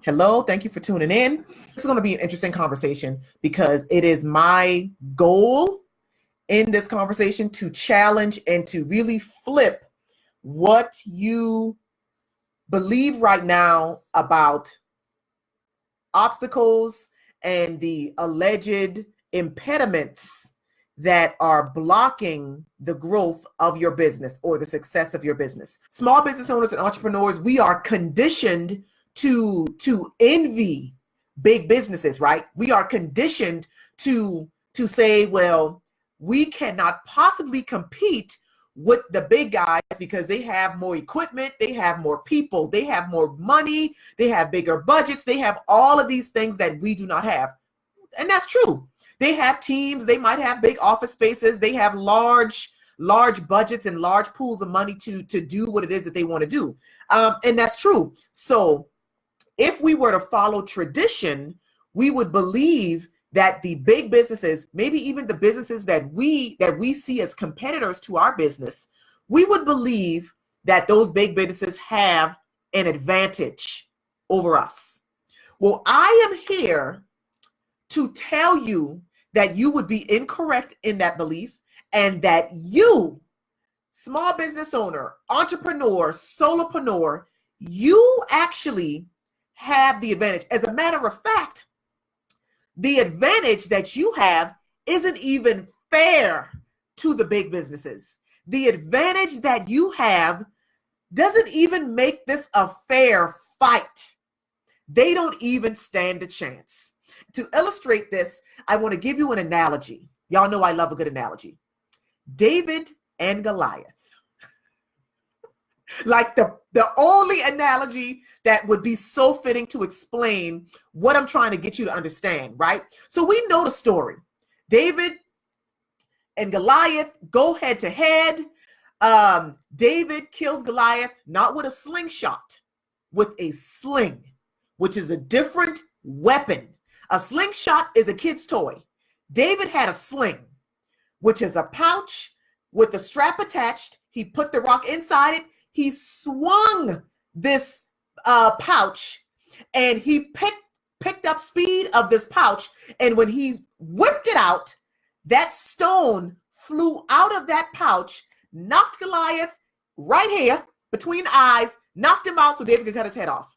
Hello, thank you for tuning in. This is going to be an interesting conversation because it is my goal in this conversation to challenge and to really flip what you believe right now about obstacles and the alleged impediments that are blocking the growth of your business or the success of your business. Small business owners and entrepreneurs, we are conditioned to envy big businesses, right? We are conditioned to say, well, we cannot possibly compete with the big guys because they have more equipment, they have more people, they have more money, they have bigger budgets, they have all of these things that we do not have. And that's true. They have teams, they might have big office spaces, they have large budgets and large pools of money to do what it is that they want to do. And that's true. So if we were to follow tradition, we would believe that the big businesses, maybe even the businesses that we see as competitors to our business, we would believe that those big businesses have an advantage over us. Well, I am here to tell you that you would be incorrect in that belief, and that you, small business owner, entrepreneur, solopreneur, you actually have the advantage. As a matter of fact, the advantage that you have isn't even fair to the big businesses. The advantage that you have doesn't even make this a fair fight. They don't even stand a chance. To illustrate this, I want to give you an analogy. Y'all know I love a good analogy. David and Goliath. Like the only analogy that would be so fitting to explain what I'm trying to get you to understand, right? So we know the story. David and Goliath go head to head. David kills Goliath, not with a slingshot, with a sling, which is a different weapon. A slingshot is a kid's toy. David had a sling, which is a pouch with a strap attached. He put the rock inside it. He swung this pouch, and he picked up speed of this pouch. And when he whipped it out, that stone flew out of that pouch, knocked Goliath right here between the eyes, knocked him out so David could cut his head off.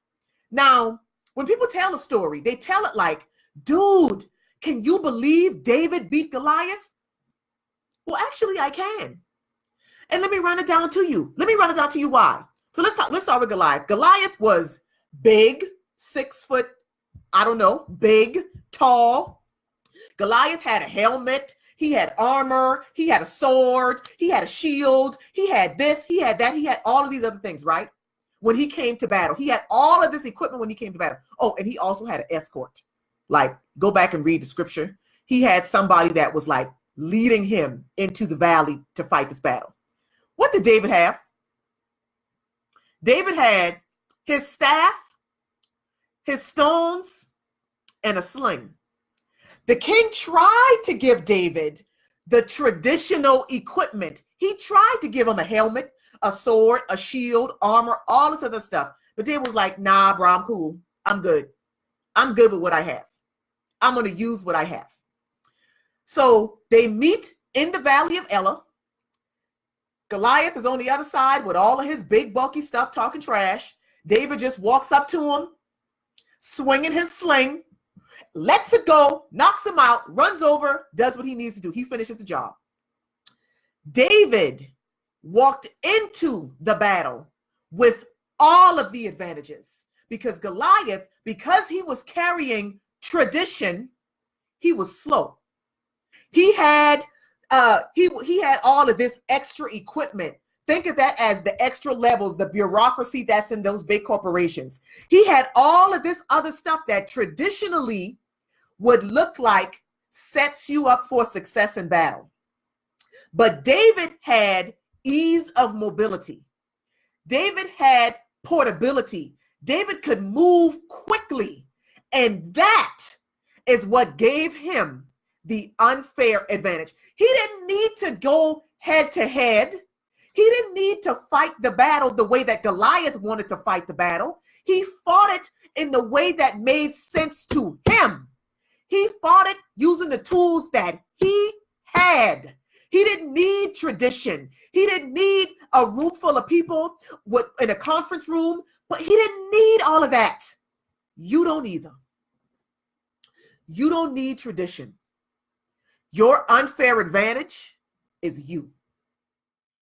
Now, when people tell a story, they tell it like, dude, can you believe David beat Goliath? Well, actually, I can. And let me run it down to you. Why. So let's start with Goliath. Goliath was big, 6 foot, big, tall. Goliath had a helmet. He had armor. He had a sword. He had a shield. He had this. He had that. He had all of these other things, right? When he came to battle, he had all of this equipment when he came to battle. Oh, and he also had an escort. Like, go back and read the scripture. He had somebody that was like leading him into the valley to fight this battle. What did David have? David had his staff, his stones, and a sling. The king tried to give David the traditional equipment. He tried to give him a helmet, a sword, a shield, armor, all this other stuff. But David was like, nah, bro, I'm cool. I'm good. I'm good with what I have. I'm going to use what I have. So they meet in the Valley of Elah. Goliath is on the other side with all of his big, bulky stuff talking trash. David just walks up to him, swinging his sling, lets it go, knocks him out, runs over, does what he needs to do. He finishes the job. David walked into the battle with all of the advantages because Goliath, because he was carrying tradition, he was slow. He had all of this extra equipment. Think of that as the extra levels, the bureaucracy that's in those big corporations. He had all of this other stuff that traditionally would look like sets you up for success in battle. But David had ease of mobility. David had portability. David could move quickly. And that is what gave him the unfair advantage. He didn't need to go head to head. He didn't need to fight the battle the way that Goliath wanted to fight the battle. He fought it in the way that made sense to him. He fought it using the tools that he had. He didn't need tradition. He didn't need a room full of people in a conference room, but he didn't need all of that. You don't either. You don't need tradition. Your unfair advantage is you.